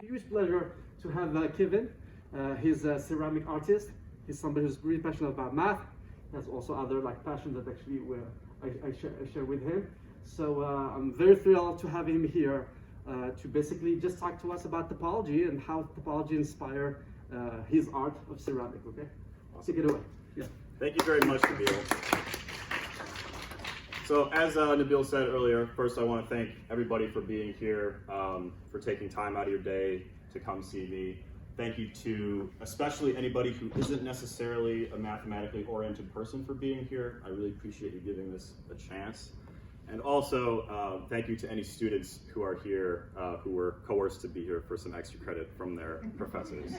huge pleasure to have Kevin. He's a ceramic artist. He's somebody who's really passionate about math. He has also other passions that actually I share with him. So I'm very thrilled to have him here to basically just talk to us about topology and how topology inspired his art of ceramic. Okay, awesome. Take it away. Yeah. Thank you very much, Nabil. So as Nabil said earlier, first I want to thank everybody for being here, for taking time out of your day to come see me. Thank you to especially anybody who isn't necessarily a mathematically oriented person for being here. I really appreciate you giving this a chance. And also, thank you to any students who are here, who were coerced to be here for some extra credit from their professors.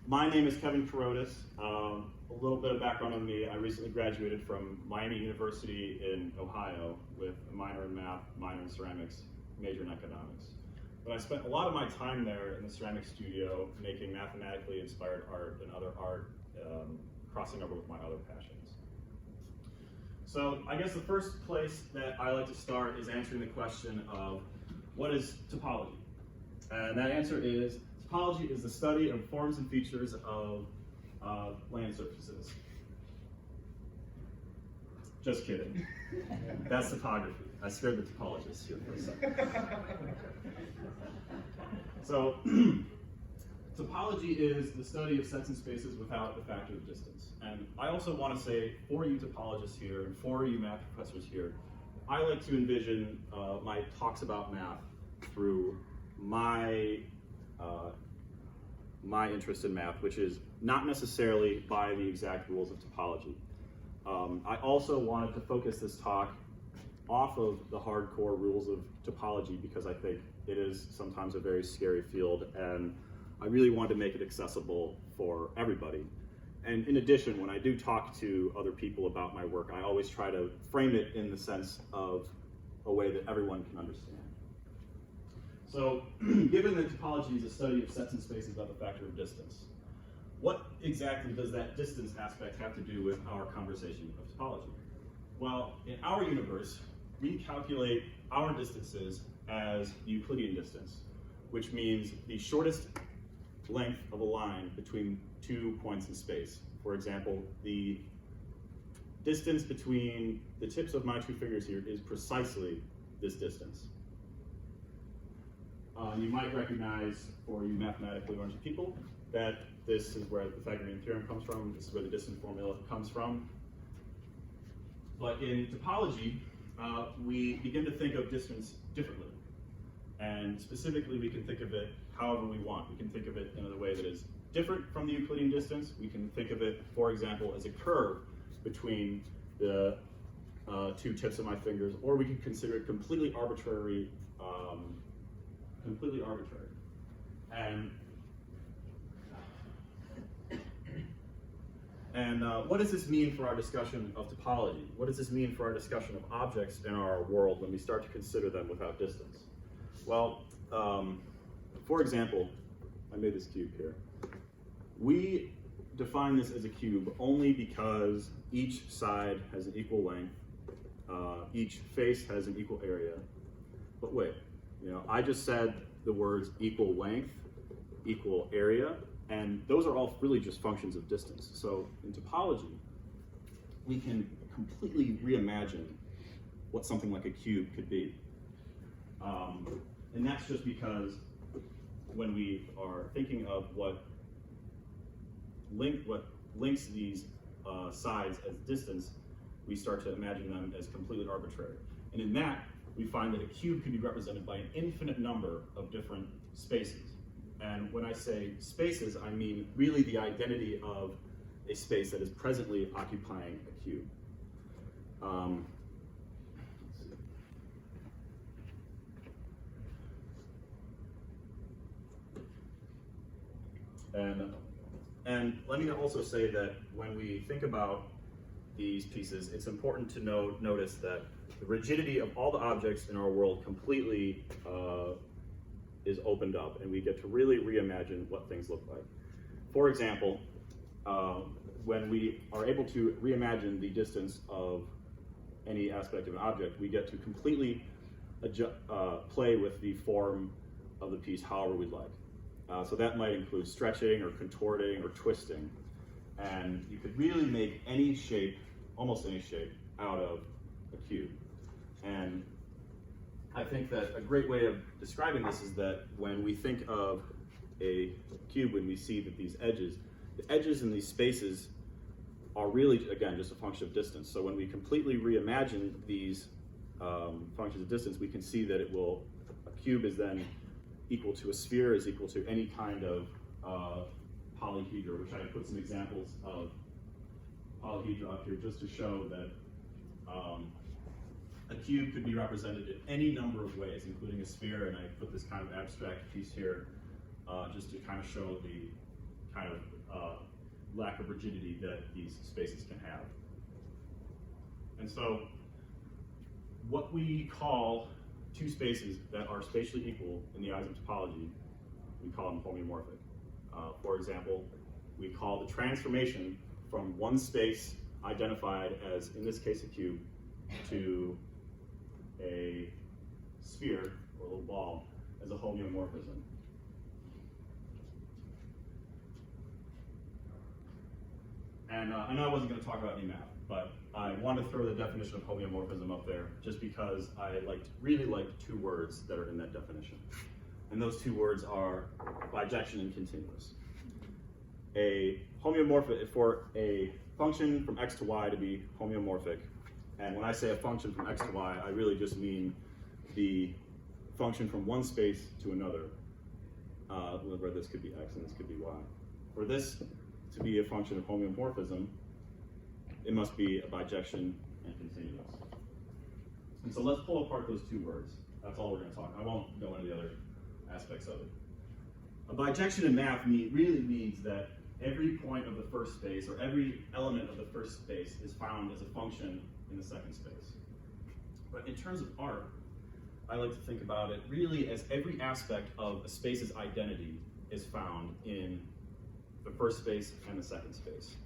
My name is Kevin Corotis. A little bit of background on me. I recently graduated from Miami University in Ohio with a minor in math, minor in ceramics, major in economics. But I spent a lot of my time there in the ceramic studio making mathematically inspired art and other art, crossing over with my other passions. So I guess the first place that I like to start is answering the question of what is topology? And that answer is topology is the study of forms and features of land surfaces. Just kidding. That's topography. I scared the topologists here for a second. So, topology is the study of sets and spaces without the factor of distance. And I also want to say, for you topologists here and for you math professors here, I like to envision my talks about math through my interest in math, which is not necessarily by the exact rules of topology. I also wanted to focus this talk off of the hardcore rules of topology because I think it is sometimes a very scary field, and I really wanted to make it accessible for everybody. And in addition, when I do talk to other people about my work, I always try to frame it in the sense of a way that everyone can understand. So, given that topology is a study of sets and spaces without the factor of distance, what exactly does that distance aspect have to do with our conversation of topology? Well, in our universe, we calculate our distances as the Euclidean distance, which means the shortest length of a line between 2 points in space. For example, the distance between the tips of my 2 fingers here is precisely this distance. You might recognize, for you mathematically oriented people, that this is where the Pythagorean theorem comes from, this is where the distance formula comes from. But in topology, we begin to think of distance differently. And specifically, we can think of it however we want. We can think of it in a way that is different from the Euclidean distance. We can think of it, for example, as a curve between the 2 tips of my fingers, or we can consider it completely arbitrary. And what does this mean for our discussion of topology? What does this mean for our discussion of objects in our world when we start to consider them without distance? Well, for example, I made this cube here. We define this as a cube only because each side has an equal length, each face has an equal area. But wait, I just said the words equal length, equal area, and those are all really just functions of distance. So in topology, we can completely reimagine what something like a cube could be. And that's just because when we are thinking of what links these sides as distance, we start to imagine them as completely arbitrary. And in that, we find that a cube can be represented by an infinite number of different spaces. And when I say spaces, I mean really the identity of a space that is presently occupying a cube. And let me also say that when we think about these pieces, it's important to notice that the rigidity of all the objects in our world completely is opened up, and we get to really reimagine what things look like. For example, when we are able to reimagine the distance of any aspect of an object, we get to completely play with the form of the piece however we'd like. So that might include stretching or contorting or twisting. And you could really make any shape, almost any shape, out of a cube. And I think that a great way of describing this is that when we think of a cube, when we see that the edges in these spaces are really, again, just a function of distance. So when we completely reimagine these functions of distance, we can see that a cube is then equal to a sphere, is equal to any kind of polyhedra, which I put some examples of polyhedra up here just to show that a cube could be represented in any number of ways, including a sphere, and I put this kind of abstract piece here just to kind of show the kind of lack of rigidity that these spaces can have. And so what we call two spaces that are spatially equal in the eyes of topology, we call them homeomorphic. For example, we call the transformation from one space identified as, in this case, a cube, to a sphere or a little ball as a homeomorphism. And I know I wasn't going to talk about any math, but I wanted to throw the definition of homeomorphism up there just because I really liked two words that are in that definition. And those two words are bijection and continuous. A homeomorphic, for a function from x to y to be homeomorphic, and when I say a function from x to y, I really just mean the function from one space to another, where this could be x and this could be y. For this to be a function of homeomorphism, it must be a bijection and continuous. And so let's pull apart those two words. That's all we're going to talk. I won't go into the other aspects of it. A bijection in math really means that every point of the first space, or every element of the first space, is found as a function in the second space. But in terms of art, I like to think about it really as every aspect of a space's identity is found in the first space and the second space.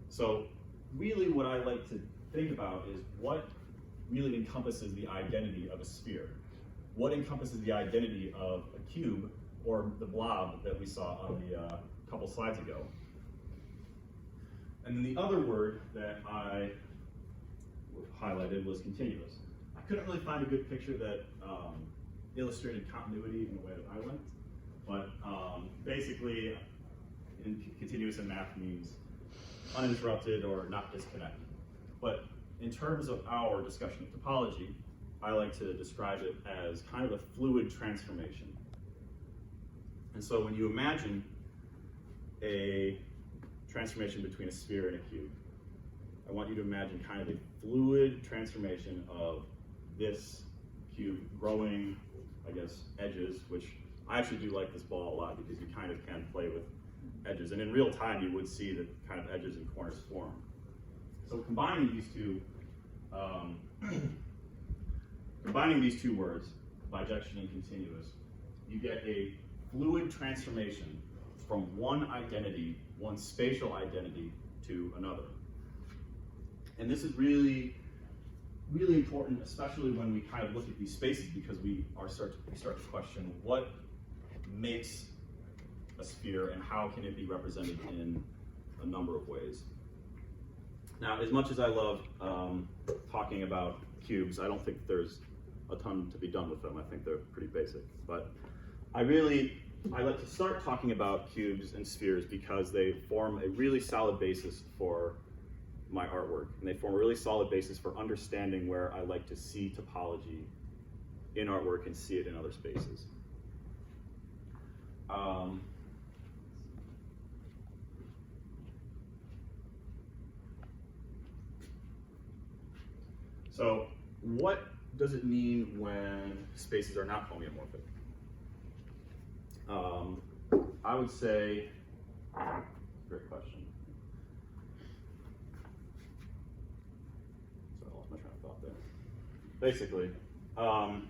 So really what I like to think about is what really encompasses the identity of a sphere. What encompasses the identity of a cube, or the blob that we saw on the couple slides ago. And then the other word that I highlighted was continuous. I couldn't really find a good picture that illustrated continuity in the way that I went, but basically, continuous in math means uninterrupted or not disconnected. But in terms of our discussion of topology, I like to describe it as kind of a fluid transformation. And so when you imagine a transformation between a sphere and a cube, I want you to imagine kind of a fluid transformation of this cube growing, I guess, edges, which I actually do like this ball a lot because you kind of can play with edges. And in real time, you would see that kind of edges and corners form. So combining these two words, bijection and continuous, you get a fluid transformation from one identity, one spatial identity, to another. And this is really, really important, especially when we kind of look at these spaces, because we start to question what makes a sphere and how can it be represented in a number of ways. Now, as much as I love talking about cubes, I don't think there's a ton to be done with them. I think they're pretty basic. But I like to start talking about cubes and spheres because they form a really solid basis for my artwork. And they form a really solid basis for understanding where I like to see topology in artwork and see it in other spaces. So what does it mean when spaces are not homeomorphic? I would say, great question. So I lost my train of thought there. Basically, a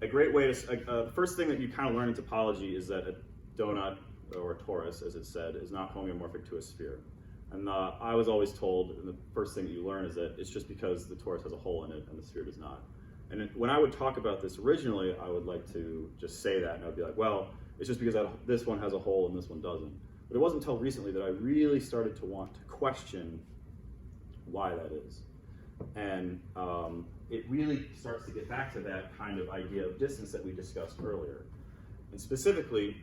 great way to, the first thing that you kind of learn in topology is that a donut, or a torus, as it said, is not homeomorphic to a sphere. And I was always told, and the first thing that you learn is that it's just because the torus has a hole in it and the sphere does not. And when I would talk about this originally, I would like to just say that, and I would be like, well, it's just because this one has a hole and this one doesn't. But it wasn't until recently that I really started to want to question why that is. And it really starts to get back to that kind of idea of distance that we discussed earlier. And specifically,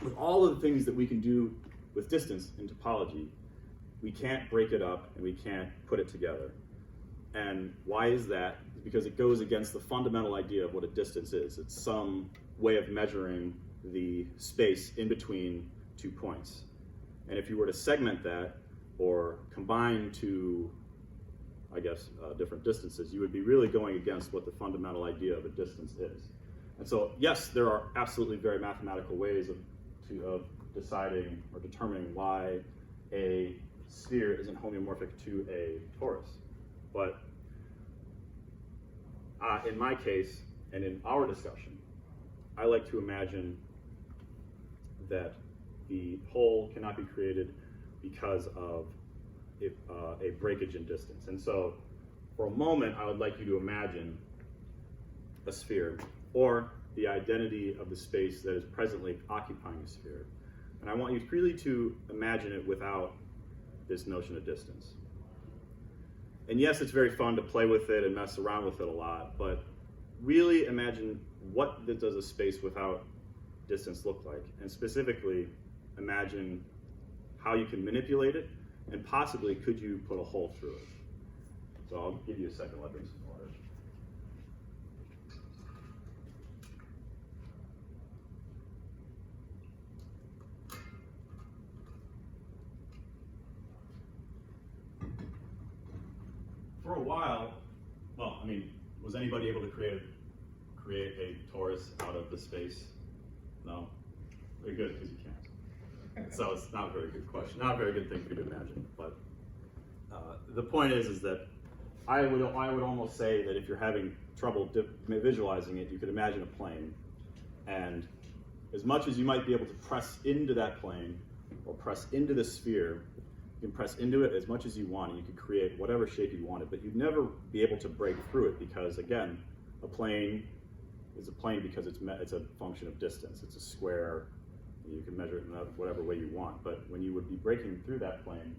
with all of the things that we can do with distance in topology, we can't break it up and we can't put it together. And why is that? Because it goes against the fundamental idea of what a distance is. It's some way of measuring the space in between 2 points. And if you were to segment that or combine two, I guess, different distances, you would be really going against what the fundamental idea of a distance is. And so, yes, there are absolutely very mathematical ways of deciding or determining why a sphere isn't homeomorphic to a torus. But in my case, and in our discussion, I like to imagine that the hole cannot be created because of a breakage in distance. And so, for a moment, I would like you to imagine a sphere, or the identity of the space that is presently occupying a sphere. And I want you really to imagine it without this notion of distance. And yes, it's very fun to play with it and mess around with it a lot, but really imagine what does a space without distance look like? And specifically, imagine how you can manipulate it, and possibly could you put a hole through it? So I'll give you a second, let me drink some water. For a while, well, I mean, was anybody able to create a torus out of the space? No? Very good, because you can't. So it's not a very good question, not a very good thing for you to imagine. But the point is that I would almost say that if you're having trouble visualizing it, you could imagine a plane, and as much as you might be able to press into that plane or press into the sphere, you can press into it as much as you want, and you can create whatever shape you wanted, but you'd never be able to break through it because, again, a plane is a plane because it's a function of distance. It's a square. You can measure it in whatever way you want, but when you would be breaking through that plane,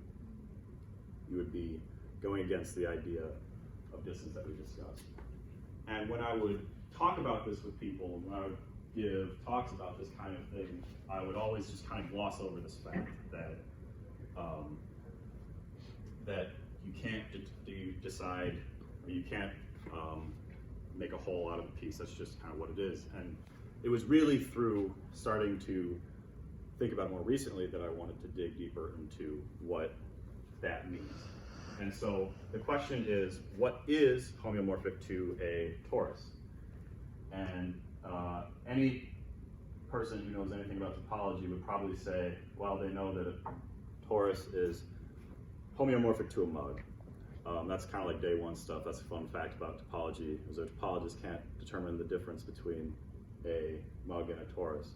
you would be going against the idea of distance that we discussed. And when I would talk about this with people, when I would give talks about this kind of thing, I would always just kind of gloss over this fact that that you can't decide, or you can't make a hole out of a piece. That's just kind of what it is. And it was really through starting to think about more recently that I wanted to dig deeper into what that means. And so the question is, what is homeomorphic to a torus? And any person who knows anything about topology would probably say, well, they know that a torus is homeomorphic to a mug. That's kind of like day one stuff. That's a fun fact about topology, is that topologists can't determine the difference between a mug and a torus.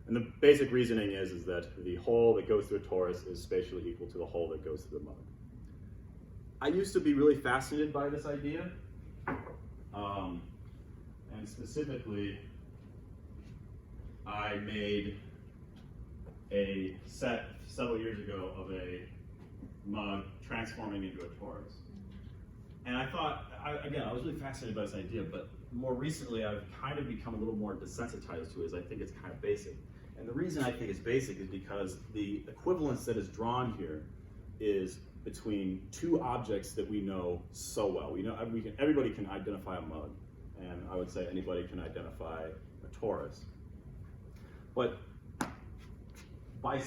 And the basic reasoning is that the hole that goes through a torus is spatially equal to the hole that goes through the mug. I used to be really fascinated by this idea, and specifically, I made a set several years ago of a mug transforming into a torus. And I thought, again, I was really fascinated by this idea, but more recently I've kind of become a little more desensitized to it, as I think it's kind of basic. And the reason I think it's basic is because the equivalence that is drawn here is between two objects that we know so well. We know everybody can identify a mug, and I would say anybody can identify a torus. But by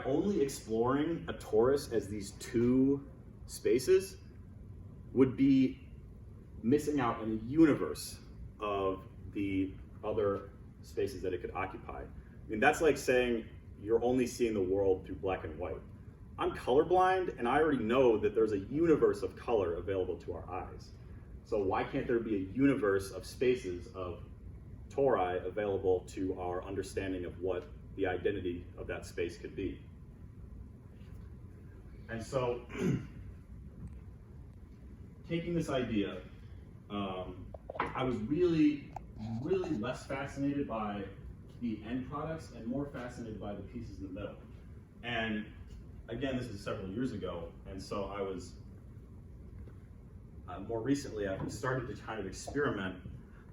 only exploring a torus as these two spaces would be missing out on a universe of the other spaces that it could occupy. I mean, that's like saying you're only seeing the world through black and white. I'm colorblind, and I already know that there's a universe of color available to our eyes. So why can't there be a universe of spaces of tori available to our understanding of what the identity of that space could be? And so, taking this idea, I was really less fascinated by the end products and more fascinated by the pieces in the middle. And again, this is several years ago, and so I was, more recently, I've started to kind of experiment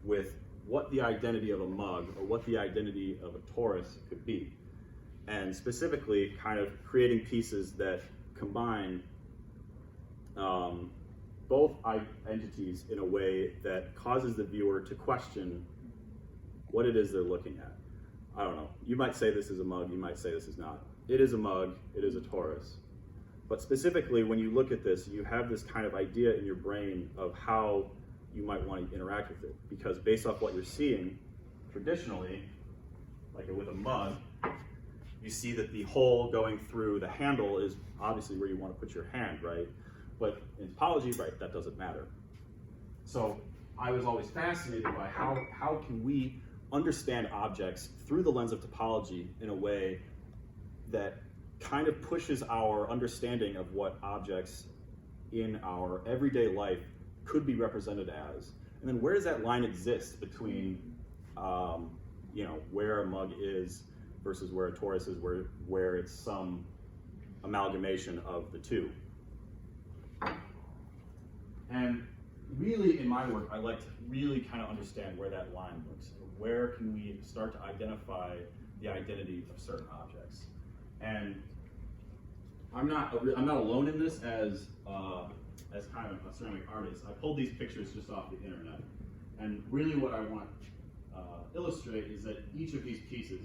with what the identity of a mug or what the identity of a torus could be. And specifically, kind of creating pieces that combine both entities in a way that causes the viewer to question what it is they're looking at. I don't know. You might say this is a mug, you might say this is not. It is a mug, it is a torus. But specifically, when you look at this, you have this kind of idea in your brain of how you might want to interact with it. Because based off what you're seeing, traditionally, like with a mug, you see that the hole going through the handle is obviously where you want to put your hand, right? But in topology, right, that doesn't matter. So I was always fascinated by how can we understand objects through the lens of topology in a way that kind of pushes our understanding of what objects in our everyday life could be represented as. And then where does that line exist between, where a mug is versus where a torus is, where it's some amalgamation of the two. And really in my work, I like to really kind of understand where that line looks. Where can we start to identify the identity of certain objects? And I'm not alone in this as kind of a ceramic artist. I pulled these pictures just off the internet. And really what I want to illustrate is that each of these pieces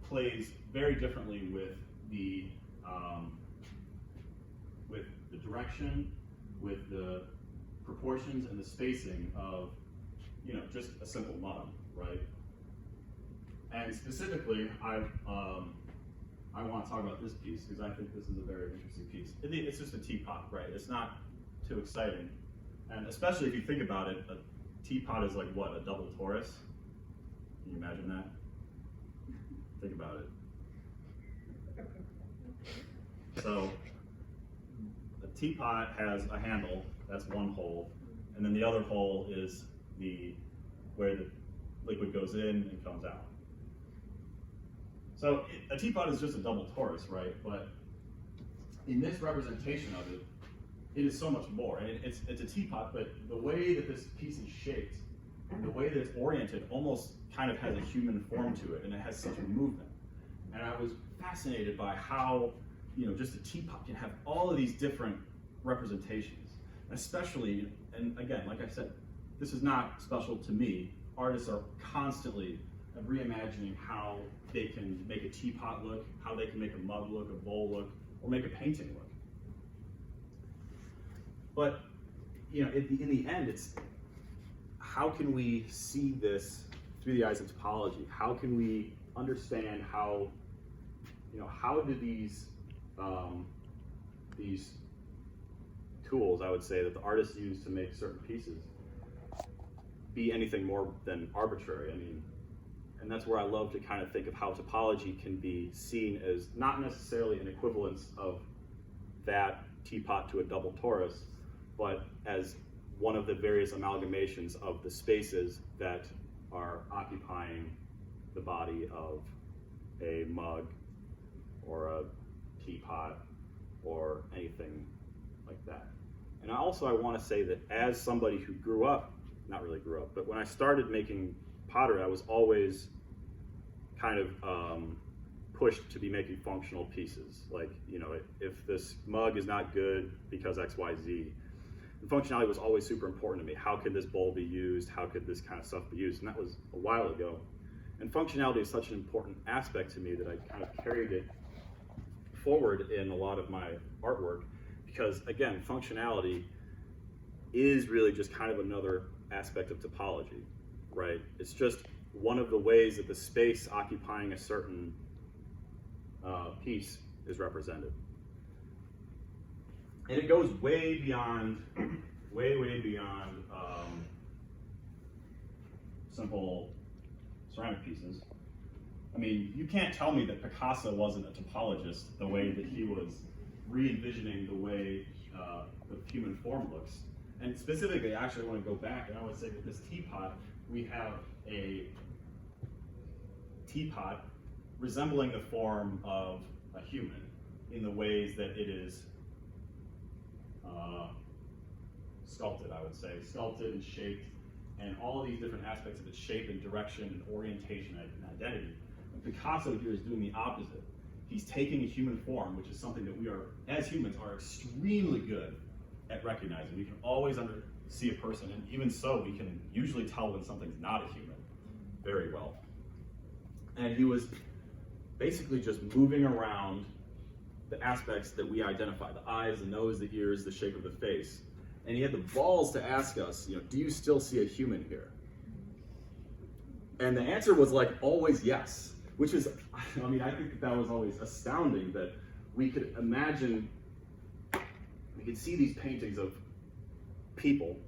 plays very differently with the direction, with the proportions and the spacing of, just a simple mug, right? And specifically, I want to talk about this piece because I think this is a very interesting piece. It's just a teapot, right? It's not too exciting. And especially if you think about it, a teapot is like what, a double torus? Can you imagine that? Think about it. So a teapot has a handle, that's one hole, and then the other hole is where the liquid goes in and comes out. So a teapot is just a double torus, right? But in this representation of it, it is so much more. And it's a teapot, but the way that this piece is shaped, the way that it's oriented almost kind of has a human form to it, and it has such a movement. And I was fascinated by how, just a teapot can have all of these different representations. Especially, and again, like I said, this is not special to me. Artists are constantly reimagining how they can make a teapot look, how they can make a mug look, a bowl look, or make a painting look. But in the end, it's how can we see this through the eyes of topology? How can we understand how do these tools, I would say, that the artists use to make certain pieces be anything more than arbitrary? I mean, and that's where I love to kind of think of how topology can be seen as not necessarily an equivalence of that teapot to a double torus, but as one of the various amalgamations of the spaces that are occupying the body of a mug or a teapot or anything like that. And I want to say that as somebody who grew up, not really grew up, but when I started making pottery, I was always kind of pushed to be making functional pieces. Like, if this mug is not good because X, Y, Z, the functionality was always super important to me. How could this bowl be used? How could this kind of stuff be used? And that was a while ago. And functionality is such an important aspect to me that I kind of carried it forward in a lot of my artwork, because again, functionality is really just kind of another aspect of topology, right? It's just one of the ways that the space occupying a certain piece is represented. And it goes way beyond simple ceramic pieces. I mean, you can't tell me that Picasso wasn't a topologist the way that he was re-envisioning the way the human form looks. And specifically, I actually want to go back, and I would say with this teapot, we have a teapot resembling the form of a human in the ways that it is sculpted, I would say. Sculpted and shaped, and all of these different aspects of its shape and direction and orientation and identity. And Picasso here is doing the opposite. He's taking a human form, which is something that we are, as humans, are extremely good at recognizing. We can always see a person, and even so, we can usually tell when something's not a human very well. And he was basically just moving around the aspects that we identify, the eyes, the nose, the ears, the shape of the face. And he had the balls to ask us, do you still see a human here? And the answer was like always yes, which is, I think that was always astounding that we could imagine, we could see these paintings of people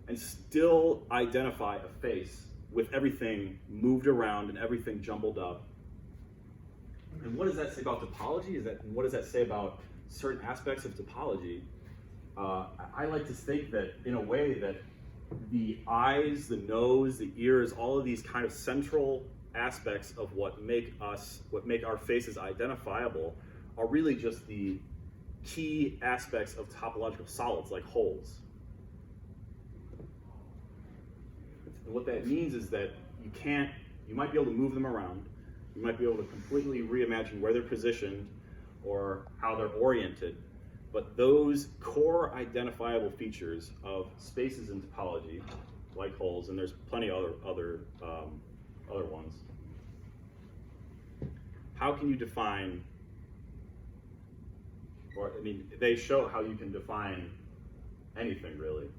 and still identify a face with everything moved around and everything jumbled up. And what does that say about topology? What does that say about certain aspects of topology? I like to think that in a way that the eyes, the nose, the ears, all of these kind of central aspects of what make our faces identifiable are really just the key aspects of topological solids, like holes. And what that means is that you might be able to move them around, you might be able to completely reimagine where they're positioned or how they're oriented, but those core identifiable features of spaces in topology, like holes, and there's plenty of other ones. How can you define, they show how you can define anything really.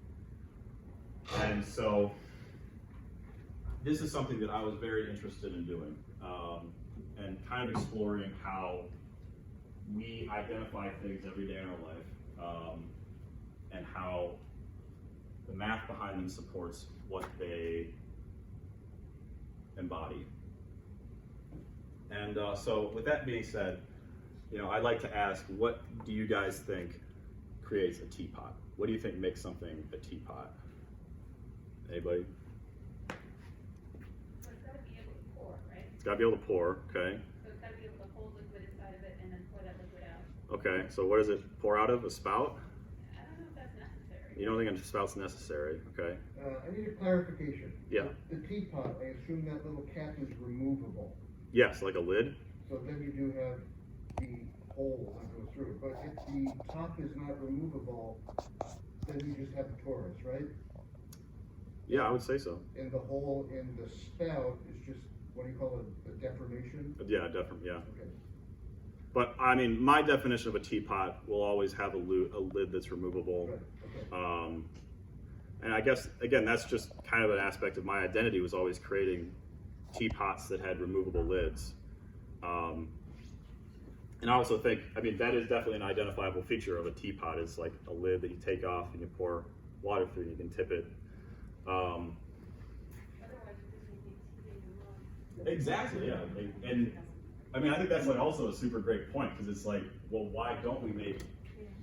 And so this is something that I was very interested in doing, and kind of exploring how we identify things every day in our life, and how the math behind them supports what they embody. And so with that being said, I'd like to ask, what do you guys think creates a teapot? What do you think makes something a teapot? Anybody? Well, it's got to be able to pour, right? It's got to be able to pour, okay. So it's got to be able to hold liquid inside of it and then pour that liquid out. Okay, so what does it pour out of? A spout? I don't know if that's necessary. You don't think a spout's necessary, okay. I need a clarification. Yeah. The teapot, I assume that little cap is removable. Yes, like a lid? So then you do have the hole that goes through. But if the top is not removable, then you just have the torus, right? Yeah, I would say so. And the hole in the spout is just, what do you call it, a deformation? Yeah, definitely, yeah. Okay. But my definition of a teapot will always have a lid that's removable. Right. Okay. And I guess, again, that's just kind of an aspect of my identity, was always creating teapots that had removable lids. And I also think, that is definitely an identifiable feature of a teapot, is like a lid that you take off and you pour water through and you can tip it. Otherwise, you just need to be Exactly, yeah. And I think that's like also a super great point, because it's like, well, why don't we make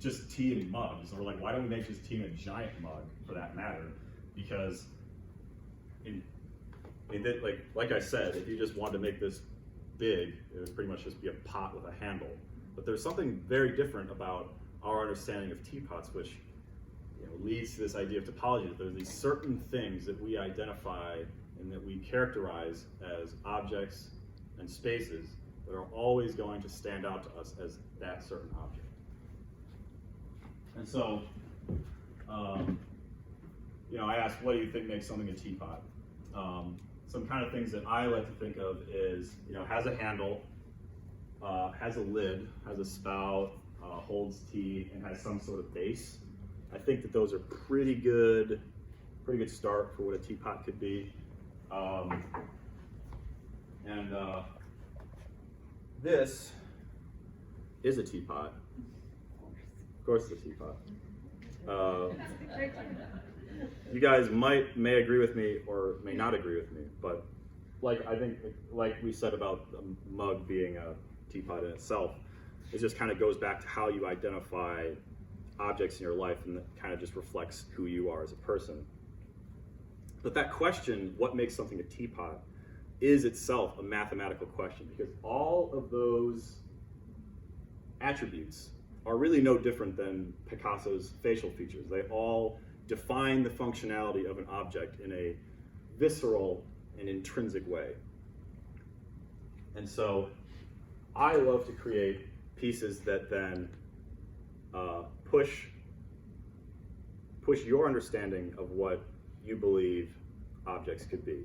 just tea in mugs? Or like, why don't we make just tea in a giant mug, for that matter? Because like I said, if you just wanted to make this big, it would pretty much just be a pot with a handle. But there's something very different about our understanding of teapots, which leads to this idea of topology, that there's these certain things that we identify and that we characterize as objects and spaces that are always going to stand out to us as that certain object. And so, I asked, what do you think makes something a teapot? Some kind of things that I like to think of is, has a handle, has a lid, has a spout, holds tea, and has some sort of base. I think that those are pretty good start for what a teapot could be. This is a teapot. Of course it's a teapot. You guys may agree with me or may not agree with me, but I think we said about a mug being a teapot in itself, it just kind of goes back to how you identify objects in your life, and that kind of just reflects who you are as a person. But that question, what makes something a teapot, is itself a mathematical question, because all of those attributes are really no different than Picasso's facial features. They all define the functionality of an object in a visceral and intrinsic way. And so I love to create pieces that then push your understanding of what you believe objects could be.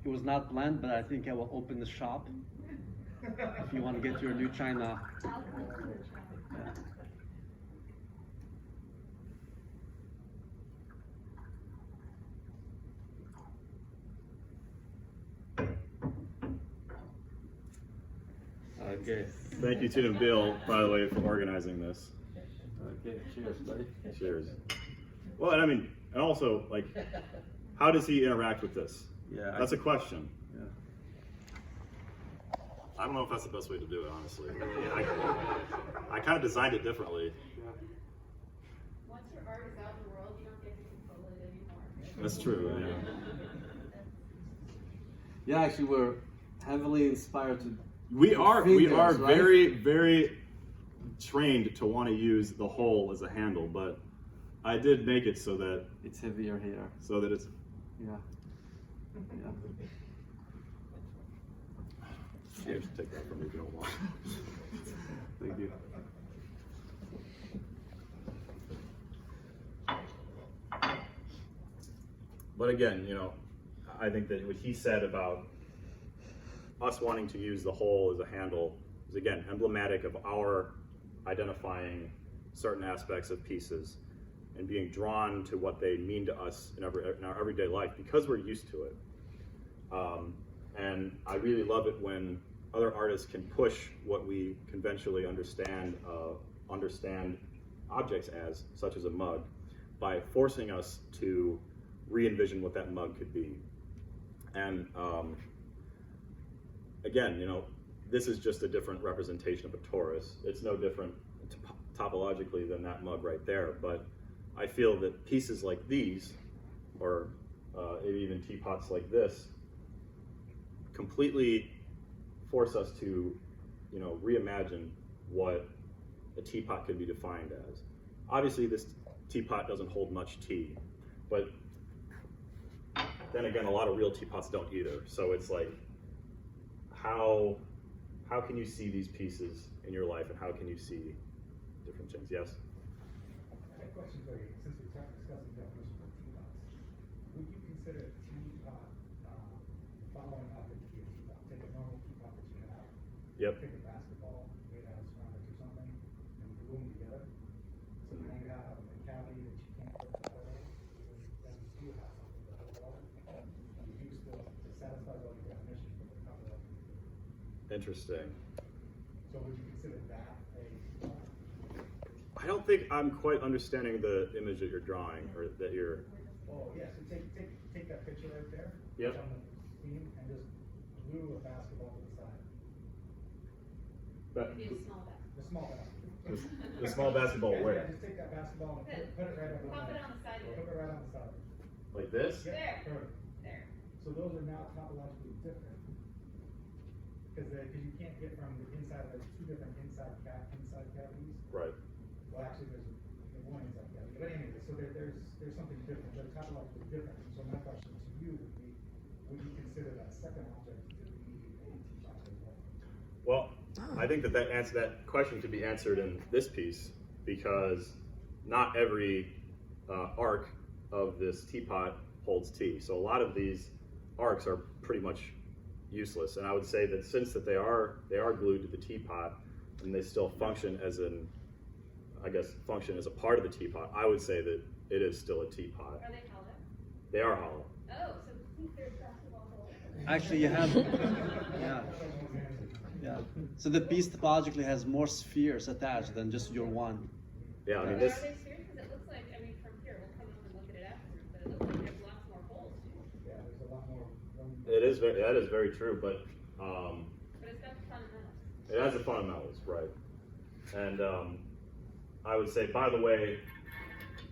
It was not planned, but I think I will open the shop if you want to get your new china. Okay. Thank you to Nabil, by the way, for organizing this. Okay. Cheers, buddy. Cheers. Well, and I mean, and also, like, how does he interact with this? Yeah. That's a question. Yeah. I don't know if that's the best way to do it, honestly. I kind of designed it differently. Once your art is out in the world, you don't get to control it anymore. That's true, yeah. Yeah, actually, we're heavily inspired to. We are right? very, very trained to want to use the hole as a handle, but I did make it so that It's heavier here. it's Yeah. Yeah. Here, take that from me if you don't want. Thank you. But again, I think that what he said about us wanting to use the hole as a handle is, again, emblematic of our identifying certain aspects of pieces and being drawn to what they mean to us in our everyday life because we're used to it. And I really love it when other artists can push what we conventionally understand objects as, such as a mug, by forcing us to re-envision what that mug could be. And again, this is just a different representation of a torus. It's no different topologically than that mug right there, but I feel that pieces like these, or maybe even teapots like this, completely force us to, reimagine what a teapot could be defined as. Obviously, this teapot doesn't hold much tea, but then again, a lot of real teapots don't either. So it's like, how can you see these pieces in your life, and how can you see different things? Yes? I have a question for you. Since we're discussing definitions of teapots, would you consider a teapot following object to be a teapot? Take a normal teapot that you have, Yep. pick a basketball made out of ceramics or something, and glue them together. So you hang it out of a cavity that you can't put the water in, then you still have something to hold water. You use still to satisfy all your definitions for the cover. Interesting. So would you consider that a teapot? I don't think I'm quite understanding the image that you're drawing, or that you're. Oh, yeah, so take that picture right there. Yep. On the screen, and just glue a basketball to the side. Maybe a small bag. The small basketball. The small basketball Yeah, where? yeah, just take that basketball and put it right up Pop it on the side of Put it. it right on the side. Like this? Yeah, There. perfect. There. So those are now topologically different. Because you can't get from the inside, there's two different inside cavities. Right. Well, actually, there's one inside cavity. But anyway, so there's something different. They're topologically different. So my question to you would be, would you consider that second object to be a teapot as well? Well, I think that question could be answered in this piece, because not every arc of this teapot holds tea. So a lot of these arcs are pretty much useless. And I would say that since that they are glued to the teapot, and they still function as function as a part of the teapot, I would say that it is still a teapot. Are they hollow? They are hollow. Oh, so they're basketball holes. Actually, you have, yeah. Yeah. So the piece topologically has more spheres attached than just your one. Yeah, I mean Are this. they spheres? Because it looks like, I mean, from here, we'll come up and look at it afterwards, but it looks like there's lots more holes too. Yeah, there's a lot more. That is very true, but But it's got the fundamentals. it has the fundamentals, right? And I would say, by the way,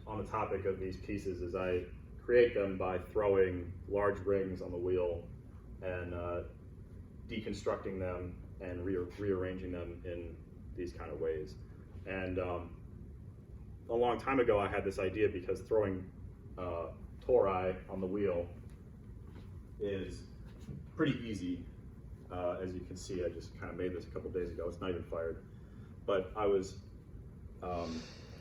on the topic of these pieces, is I create them by throwing large rings on the wheel and deconstructing them and rearranging them in these kind of ways. And a long time ago, I had this idea because throwing tori on the wheel is pretty easy. As you can see, I just kind of made this a couple days ago. It's not even fired. But I was,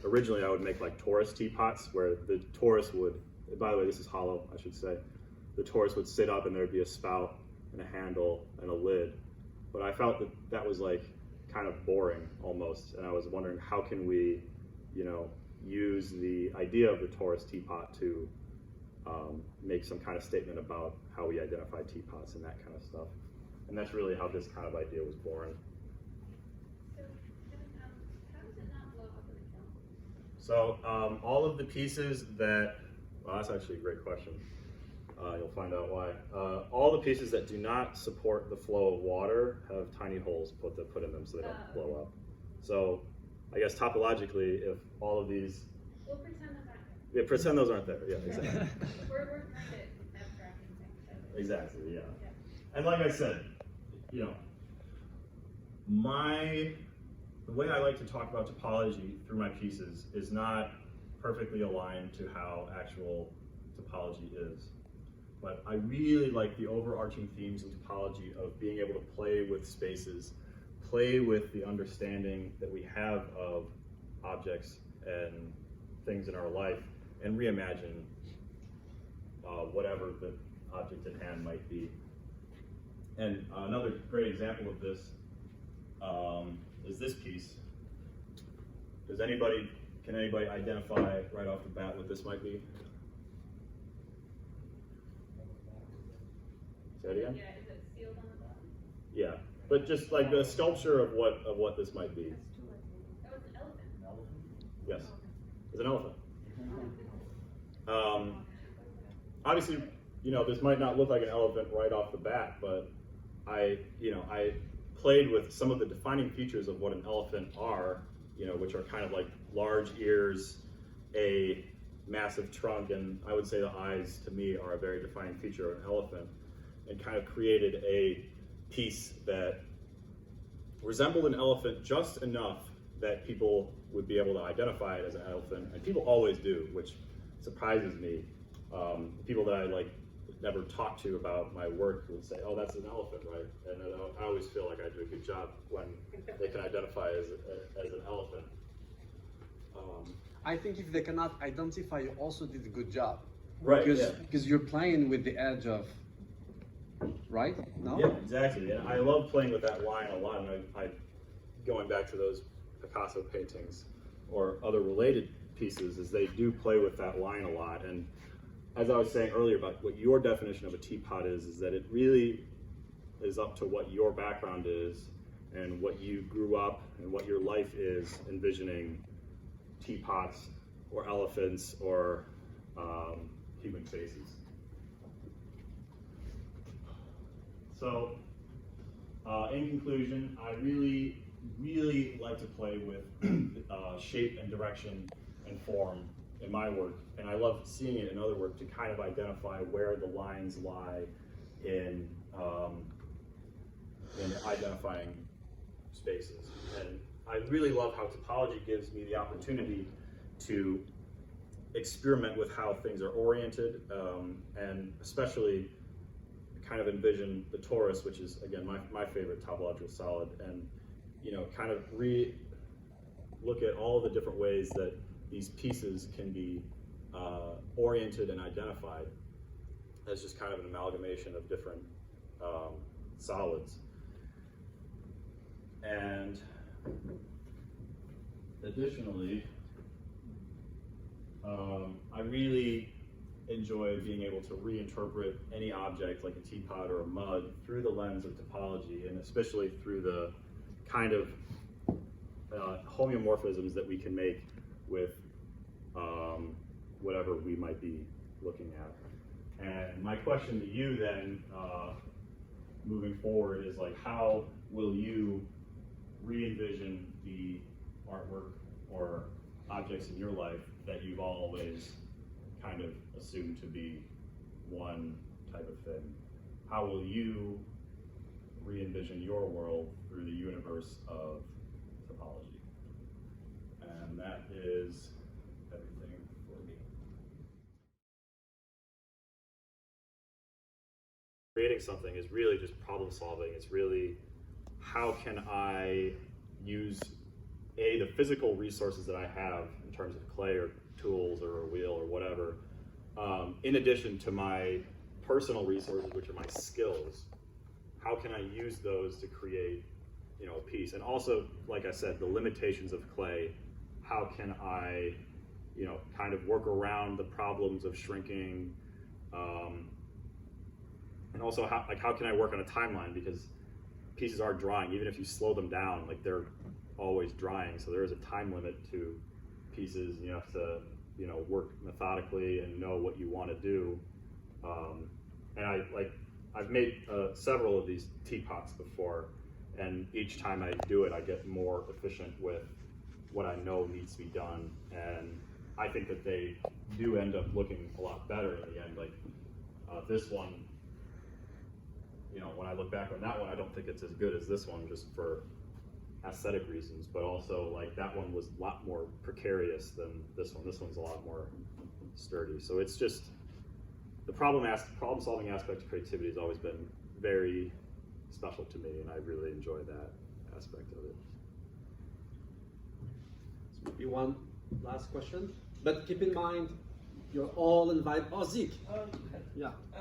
originally I would make like torus teapots where the torus would, by the way, this is hollow, I should say. The torus would sit up and there'd be a spout and a handle and a lid. But I felt that that was like kind of boring almost. And I was wondering, how can we, use the idea of the torus teapot to make some kind of statement about how we identify teapots and that kind of stuff. And that's really how this kind of idea was born. So, Kevin, how does it not blow up in the kiln? So all of the pieces that, well, that's actually a great question. You'll find out why. All the pieces that do not support the flow of water have tiny holes put in them so they don't blow up. So I guess topologically, if all of these, We'll pretend those aren't there. yeah, pretend those aren't there. Yeah, exactly. We're kind of abstracting things. So. Exactly, yeah. Yeah. And like I said, the way I like to talk about topology through my pieces is not perfectly aligned to how actual topology is. But I really like the overarching themes in topology of being able to play with spaces, play with the understanding that we have of objects and things in our life, and reimagine whatever the object at hand might be. And another great example of this is this piece. Can anybody identify right off the bat what this might be? Say that again? Yeah, is it sealed on the bottom? Yeah, but just like the sculpture of what this might be. Oh, it's an elephant. Yes, it's an elephant. Obviously, this might not look like an elephant right off the bat, but I played with some of the defining features of what an elephant are, which are kind of like large ears, a massive trunk, and I would say the eyes, to me, are a very defining feature of an elephant, and kind of created a piece that resembled an elephant just enough that people would be able to identify it as an elephant, and people always do, which surprises me. People that I never talked to about my work would say, "Oh, that's an elephant, right?" And I always feel like I do a good job when they can identify as an elephant. I think if they cannot identify, you also did a good job. Right. Because you're playing with the edge of, right? No? Yeah, exactly. And I love playing with that line a lot. And I going back to those Picasso paintings or other related pieces, is they do play with that line a lot. And as I was saying earlier about what your definition of a teapot is that it really is up to what your background is and what you grew up and what your life is envisioning teapots or elephants or human faces. So, in conclusion, I really, really like to play with shape and direction and form in my work, and I love seeing it in other work to kind of identify where the lines lie in identifying spaces. And I really love how topology gives me the opportunity to experiment with how things are oriented, and especially kind of envision the torus, which is again my favorite topological solid, and kind of look at all the different ways that these pieces can be oriented and identified as just kind of an amalgamation of different solids. And additionally, I really enjoy being able to reinterpret any object like a teapot or a mug through the lens of topology, and especially through the kind of homeomorphisms that we can make with whatever we might be looking at. And my question to you then, moving forward, is like, how will you re-envision the artwork or objects in your life that you've always kind of assumed to be one type of thing? How will you re-envision your world through the universe of topology? And that is everything for me. Creating something is really just problem solving. It's really, how can I use the physical resources that I have in terms of clay or tools or a wheel or whatever, in addition to my personal resources, which are my skills. How can I use those to create, a piece? And also, like I said, the limitations of clay. How can I, kind of work around the problems of shrinking, and also how can I work on a timeline, because pieces are drying. Even if you slow them down, like, they're always drying. So there is a time limit to pieces. You have to, work methodically and know what you want to do. And I've made several of these teapots before, and each time I do it, I get more efficient with what I know needs to be done. And I think that they do end up looking a lot better in the end. Like this one, when I look back on that one, I don't think it's as good as this one, just for aesthetic reasons, but also, like, that one was a lot more precarious than this one. This one's a lot more sturdy. So it's just, the problem-solving aspect of creativity has always been very special to me, and I really enjoy that aspect of it. So maybe one last question, but keep in mind, you're all invited. Oh, Zeke. Yeah. I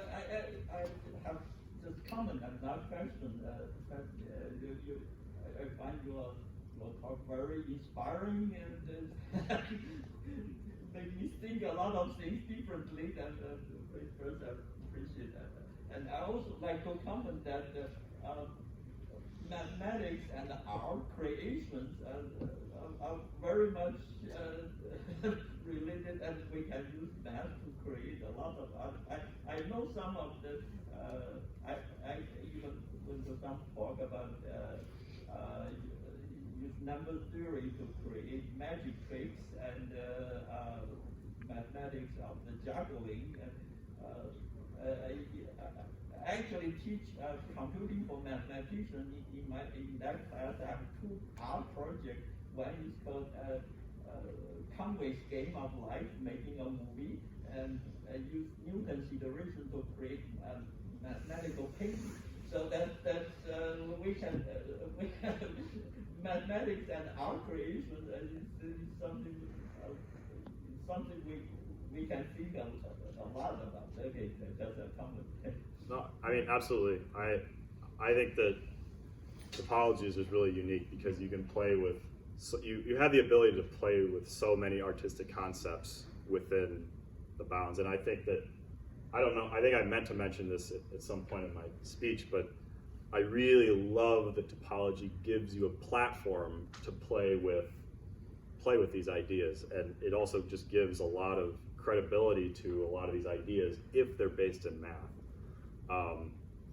have just comment on that question. I find your talk very inspiring, and make me think a lot of things differently. And first, I appreciate that. And I also like to comment that mathematics and art creations are very much related, and we can use math to create a lot of art. I know some of the, I even when some talk about use number theory to create magic tricks, and mathematics of the juggling. I actually teach computing for mathematicians. In that class, I have two art projects. One is called Conway's Game of Life, making a movie, and I use new consideration to create mathematical painting. So that's we can mathematics and art creation is something we can think a lot about. Okay, that's a comment. No, I mean, absolutely. I think that topologies is really unique because you can play with, you have the ability to play with so many artistic concepts within the bounds. And I think that, I don't know, I think I meant to mention this at some point in my speech, but I really love that topology gives you a platform to play with these ideas. And it also just gives a lot of credibility to a lot of these ideas if they're based in math.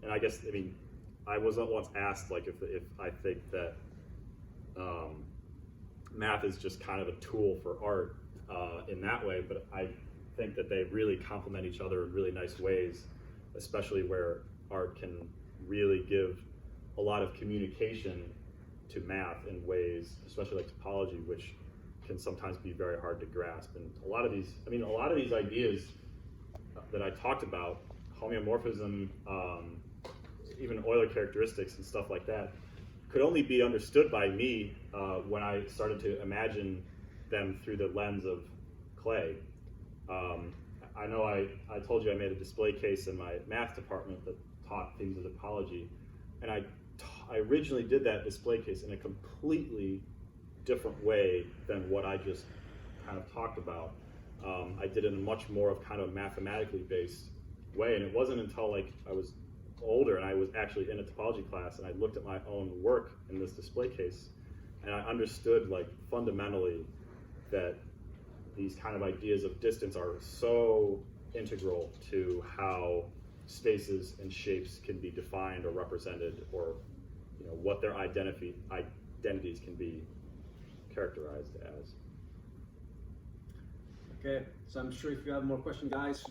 And I guess, I mean, I was once asked, like, if I think that math is just kind of a tool for art in that way, but I think that they really complement each other in really nice ways, especially where art can really give a lot of communication to math in ways, especially like topology, which can sometimes be very hard to grasp. And a lot of these ideas that I talked about, homeomorphism, even Euler characteristics and stuff like that, could only be understood by me when I started to imagine them through the lens of clay. I know I told you I made a display case in my math department that taught themes of topology, And I originally did that display case in a completely different way than what I just kind of talked about. I did it in a much more of kind of mathematically based way, and it wasn't until like I was older and I was actually in a topology class and I looked at my own work in this display case and I understood like fundamentally that these kind of ideas of distance are so integral to how spaces and shapes can be defined or represented, or what their identities can be characterized as. Okay, so I'm sure if you have more questions, guys,